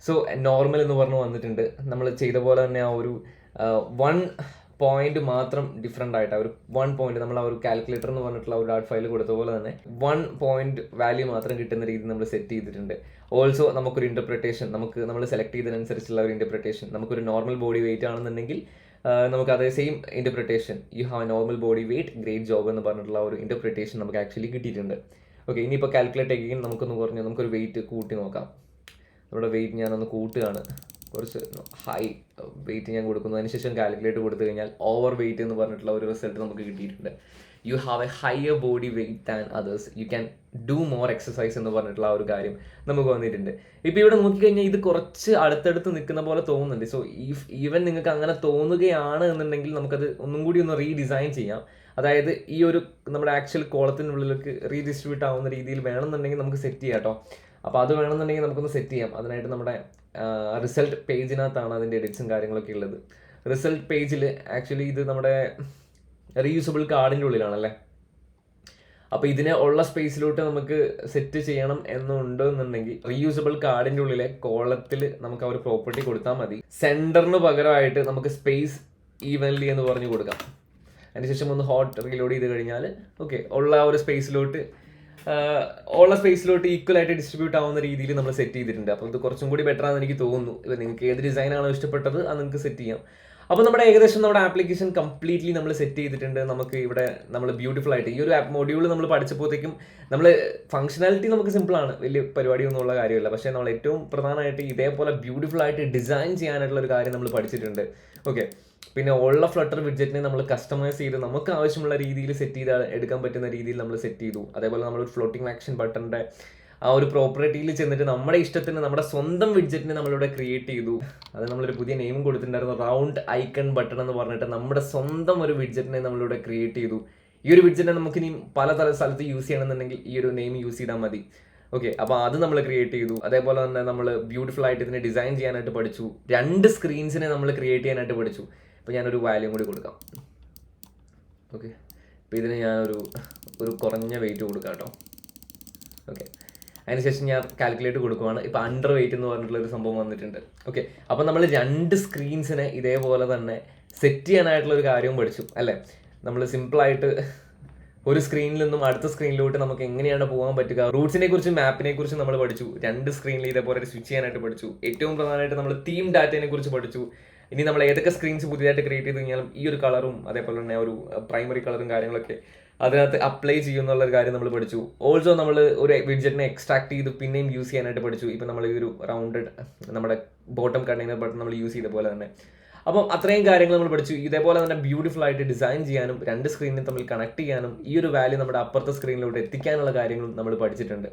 സോ നോർമൽ എന്ന് പറഞ്ഞ് വന്നിട്ടുണ്ട്. നമ്മൾ ചെയ്ത പോലെ തന്നെ ആ ഒരു 1 പോയിന്റ് മാത്രം ഡിഫറെൻ്റ് ആയിട്ട് ആ ഒരു 1 പോയിന്റ് നമ്മൾ ആ ഒരു കാൽക്കുലേറ്റർ എന്ന് പറഞ്ഞിട്ടുള്ള ഒരു ഡാറ്റ് ഫയൽ കൊടുത്ത പോലെ തന്നെ 1 പോയിന്റ് വാല്യൂ മാത്രം കിട്ടുന്ന രീതിയിൽ നമ്മൾ സെറ്റ് ചെയ്തിട്ടുണ്ട്. ഓൾസോ നമുക്കൊരു ഇൻ്റർപ്രിട്ടേഷൻ, നമ്മൾ സെലക്ട് ചെയ്തതിനനുസരിച്ചുള്ള ഒരു ഇൻ്റർപ്രിട്ടേഷൻ, നമുക്കൊരു നോർമൽ ബോഡി വെയിറ്റ് ആണെന്നുണ്ടെങ്കിൽ നമുക്ക് അതേ same interpretation, U have A normal body weight, great job എന്ന് പറഞ്ഞിട്ടുള്ള ഒരു ഇൻ്റർപ്രിട്ടേഷൻ നമുക്ക് ആക്ച്വലി കിട്ടിയിട്ടുണ്ട്. ഓക്കെ, ഇനിയിപ്പോൾ കാൽക്കുലേറ്റ് ചെയ്യുകയും നമുക്കൊരു വെയിറ്റ് കൂട്ടി നോക്കാം. നമ്മുടെ വെയിറ്റ് ഞാനൊന്ന് കൂട്ടുകയാണ്, കുറച്ച് ഹൈ വെയിറ്റ് ഞാൻ കൊടുക്കുന്നു. അതിനുശേഷം കാൽക്കുലേറ്റ് കൊടുത്തു കഴിഞ്ഞാൽ ഓവർ വെയിറ്റ് എന്ന് പറഞ്ഞിട്ടുള്ള ഒരു റിസൾട്ട് നമുക്ക് കിട്ടിയിട്ടുണ്ട്. U have a higher body weight than others, you can do more exercise എന്ന് പറഞ്ഞിട്ടുള്ള ആ ഒരു കാര്യം നമുക്ക് വന്നിട്ടുണ്ട്. ഇപ്പോൾ ഇവിടെ നോക്കിക്കഴിഞ്ഞാൽ ഇത് കുറച്ച് അടുത്തടുത്ത് നിൽക്കുന്ന പോലെ തോന്നുന്നുണ്ട്. സോ ഈവൻ നിങ്ങൾക്ക് അങ്ങനെ തോന്നുകയാണ് എന്നുണ്ടെങ്കിൽ നമുക്കത് ഒന്നും കൂടി ഒന്ന് റീഡിസൈൻ ചെയ്യാം. അതായത് ഈ ഒരു നമ്മുടെ ആക്ച്വൽ കോളത്തിനുള്ളിലേക്ക് റീഡിസ്ട്രിബ്യൂട്ട് ആവുന്ന രീതിയിൽ വേണമെന്നുണ്ടെങ്കിൽ നമുക്ക് സെറ്റ് ചെയ്യാം കേട്ടോ. അപ്പോൾ അത് വേണമെന്നുണ്ടെങ്കിൽ നമുക്കൊന്ന് സെറ്റ് ചെയ്യാം. അതിനായിട്ട് നമ്മുടെ റിസൾട്ട് പേജിനകത്താണ് അതിൻ്റെ എഡിറ്റ്സും കാര്യങ്ങളൊക്കെ ഉള്ളത്. റിസൾട്ട് പേജിൽ ആക്ച്വലി ഇത് നമ്മുടെ റീയൂസബിൾ കാർഡിൻ്റെ ഉള്ളിലാണല്ലേ. അപ്പോൾ ഇതിനെ ഉള്ള സ്പേസിലോട്ട് നമുക്ക് സെറ്റ് ചെയ്യണം എന്നുണ്ടെന്നുണ്ടെങ്കിൽ റീയൂസബിൾ കാർഡിൻ്റെ ഉള്ളിലെ കോളത്തിൽ നമുക്ക് ആ ഒരു പ്രോപ്പർട്ടി കൊടുത്താൽ മതി. സെൻറ്ററിന് പകരമായിട്ട് നമുക്ക് സ്പേസ് ഈവൻലി എന്ന് പറഞ്ഞു കൊടുക്കാം. അതിനുശേഷം ഒന്ന് ഹോട്ട് റീലോഡ് ചെയ്ത് കഴിഞ്ഞാൽ ഓക്കെ ഉള്ള ആ ഒരു സ്പേസിലോട്ട് ഈക്വൽ ആയിട്ട് ഡിസ്ട്രിബ്യൂട്ട് ആവുന്ന രീതിയിൽ നമ്മൾ സെറ്റ് ചെയ്തിട്ടുണ്ട്. അപ്പോൾ ഇത് കുറച്ചും കൂടി ബെറ്റർ ആണെന്ന് എനിക്ക് തോന്നുന്നു. ഇപ്പോൾ നിങ്ങൾക്ക് ഏത് ഡിസൈനാണോ ഇഷ്ടപ്പെട്ടത് അത് നിങ്ങൾക്ക് സെറ്റ് ചെയ്യാം. അപ്പോൾ നമ്മുടെ ഏകദേശം നമ്മുടെ ആപ്ലിക്കേഷൻ കംപ്ലീറ്റ്ലി നമ്മൾ സെറ്റ് ചെയ്തിട്ടുണ്ട്. നമുക്ക് ഇവിടെ നമ്മൾ ബ്യൂട്ടിഫുൾ ആയിട്ട് ഈ ഒരു ആപ്പ് മൊഡ്യൂൾ നമ്മൾ പഠിച്ചപ്പോഴത്തേക്കും നമ്മൾ ഫംഗ്ഷനാലിറ്റി നമുക്ക് സിമ്പിളാണ്, വലിയ പരിപാടിയൊന്നും ഉള്ള കാര്യമില്ല. പക്ഷേ നമ്മൾ ഏറ്റവും പ്രധാനമായിട്ട് ഇതേപോലെ ബ്യൂട്ടിഫുൾ ആയിട്ട് ഡിസൈൻ ചെയ്യാനായിട്ടുള്ള ഒരു കാര്യം നമ്മൾ പഠിച്ചിട്ടുണ്ട്. ഓക്കെ, പിന്നെ ഉള്ള ഫ്ലട്ടർ വിഡ്ജറ്റിനെ നമ്മൾ കസ്റ്റമൈസ് ചെയ്ത് നമുക്ക് ആവശ്യമുള്ള രീതിയിൽ സെറ്റ് ചെയ്ത് എടുക്കാൻ പറ്റുന്ന രീതിയിൽ നമ്മൾ സെറ്റ് ചെയ്തു. അതേപോലെ നമ്മളൊരു ഫ്ലോട്ടിംഗ് ആക്ഷൻ ബട്ടണിൻ്റെ ആ ഒരു പ്രോപ്പർട്ടിയിൽ ചെന്നിട്ട് നമ്മുടെ ഇഷ്ടത്തിന് നമ്മുടെ സ്വന്തം വിഡ്ജറ്റിനെ നമ്മളിവിടെ ക്രിയേറ്റ് ചെയ്തു. അത് നമ്മളൊരു പുതിയ നെയിം കൊടുത്തിട്ടുണ്ടായിരുന്നു, റൗണ്ട് ഐക്കൺ ബട്ടൺ എന്ന് പറഞ്ഞിട്ട് നമ്മുടെ സ്വന്തം ഒരു വിഡ്ജറ്റിനെ നമ്മളിവിടെ ക്രിയേറ്റ് ചെയ്തു. ഈ ഒരു വിഡ്ജറ്റിനെ നമുക്ക് ഇനി പലതരം സ്ഥലത്ത് യൂസ് ചെയ്യണമെന്നുണ്ടെങ്കിൽ ഈ ഒരു നെയിം യൂസ് ചെയ്താൽ മതി. ഓക്കെ, അപ്പോൾ അത് നമ്മൾ ക്രിയേറ്റ് ചെയ്തു. അതേപോലെ തന്നെ നമ്മൾ ബ്യൂട്ടിഫുൾ ആയിട്ട് ഇതിനെ ഡിസൈൻ ചെയ്യാനായിട്ട് പഠിച്ചു. 2 സ്ക്രീൻസിനെ നമ്മൾ ക്രിയേറ്റ് ചെയ്യാനായിട്ട് പഠിച്ചു. ഇപ്പോൾ ഞാനൊരു വാല്യൂം കൂടി കൊടുക്കാം. ഓക്കെ, അപ്പോൾ ഇതിന് ഞാനൊരു കുറഞ്ഞ വെയിറ്റ് കൊടുക്കാം കേട്ടോ. ഓക്കെ, അതിനുശേഷം ഞാൻ കാൽക്കുലേറ്റ് കൊടുക്കുവാണ്. ഇപ്പോൾ അണ്ടർ വെയിറ്റ് എന്ന് പറഞ്ഞിട്ടുള്ളൊരു സംഭവം വന്നിട്ടുണ്ട്. ഓക്കെ, അപ്പോൾ നമ്മൾ 2 സ്ക്രീൻസിനെ ഇതേപോലെ തന്നെ സെറ്റ് ചെയ്യാനായിട്ടുള്ളൊരു കാര്യവും പഠിച്ചു അല്ലേ. നമ്മൾ സിമ്പിളായിട്ട് ഒരു സ്ക്രീനിൽ നിന്നും അടുത്ത സ്ക്രീനിലോട്ട് നമുക്ക് എങ്ങനെയാണ് പോകാൻ പറ്റുക, റൂട്ട്സിനെ കുറിച്ചും മാപ്പിനെ കുറിച്ചും നമ്മൾ പഠിച്ചു. 2 സ്ക്രീനിൽ ഇതേപോലെ സ്വിച്ച് ചെയ്യാനായിട്ട് പഠിച്ചു. ഏറ്റവും പ്രധാനമായിട്ട് നമ്മൾ തീം ഡാറ്റയെ കുറിച്ച് പഠിച്ചു. ഇനി നമ്മൾ ഏതൊക്കെ സ്ക്രീൻസ് പുതിയതായിട്ട് ക്രിയേറ്റ് ചെയ്ത് കഴിഞ്ഞാലും ഈ ഒരു കളറും അതേപോലെ തന്നെ ഒരു പ്രൈമറി കളറും കാര്യങ്ങളൊക്കെ അതിനകത്ത് അപ്ലൈ ചെയ്യുന്നുള്ളൊരു കാര്യം നമ്മൾ പഠിച്ചു. ഓൾസോ നമ്മൾ ഒരു വിഡ്ജറ്റിനെ എക്സ്ട്രാക്ട് ചെയ്ത് പിന്നെയും യൂസ് ചെയ്യാനായിട്ട് പഠിച്ചു. ഇപ്പം നമ്മൾ ഈ ഒരു റൗണ്ടഡ് നമ്മുടെ ബോട്ടം കണ്ടെയ്നർ ബട്ടൺ നമ്മൾ യൂസ് ചെയ്ത പോലെ തന്നെ. അപ്പം അത്രയും കാര്യങ്ങൾ നമ്മൾ പഠിച്ചു. ഇതേപോലെ തന്നെ ബ്യൂട്ടിഫുൾ ആയിട്ട് ഡിസൈൻ ചെയ്യാനും 2 സ്ക്രീനിനെ തമ്മിൽ കണക്ട് ചെയ്യാനും ഈ ഒരു വാല്യൂ നമ്മുടെ അപ്പുറത്തെ സ്ക്രീനിലോട്ട് എത്തിക്കാനുള്ള കാര്യങ്ങളും നമ്മൾ പഠിച്ചിട്ടുണ്ട്.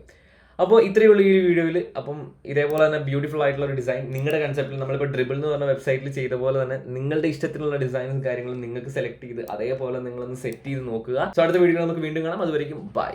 അപ്പോൾ ഇത്രയേ ഉള്ളൂ ഈ ഒരു വീഡിയോയിൽ. അപ്പം ഇതേപോലെ തന്നെ ബ്യൂട്ടിഫുൾ ആയിട്ടുള്ള ഒരു ഡിസൈൻ നിങ്ങളുടെ കൺസെപ്റ്റിൽ നമ്മളിപ്പോൾ ഡ്രിബിൾ എന്ന് പറഞ്ഞ വെബ്സൈറ്റിൽ ചെയ്ത പോലെ തന്നെ നിങ്ങളുടെ ഇഷ്ടത്തിനുള്ള ഡിസൈനും കാര്യങ്ങളും നിങ്ങൾക്ക് സെലക്ട് ചെയ്ത് അതേപോലെ നിങ്ങളൊന്ന് സെറ്റ് ചെയ്ത് നോക്കുക. സോ അടുത്ത വീഡിയോ നമുക്ക് വീണ്ടും കാണാം. അതുവരെയും ബൈ.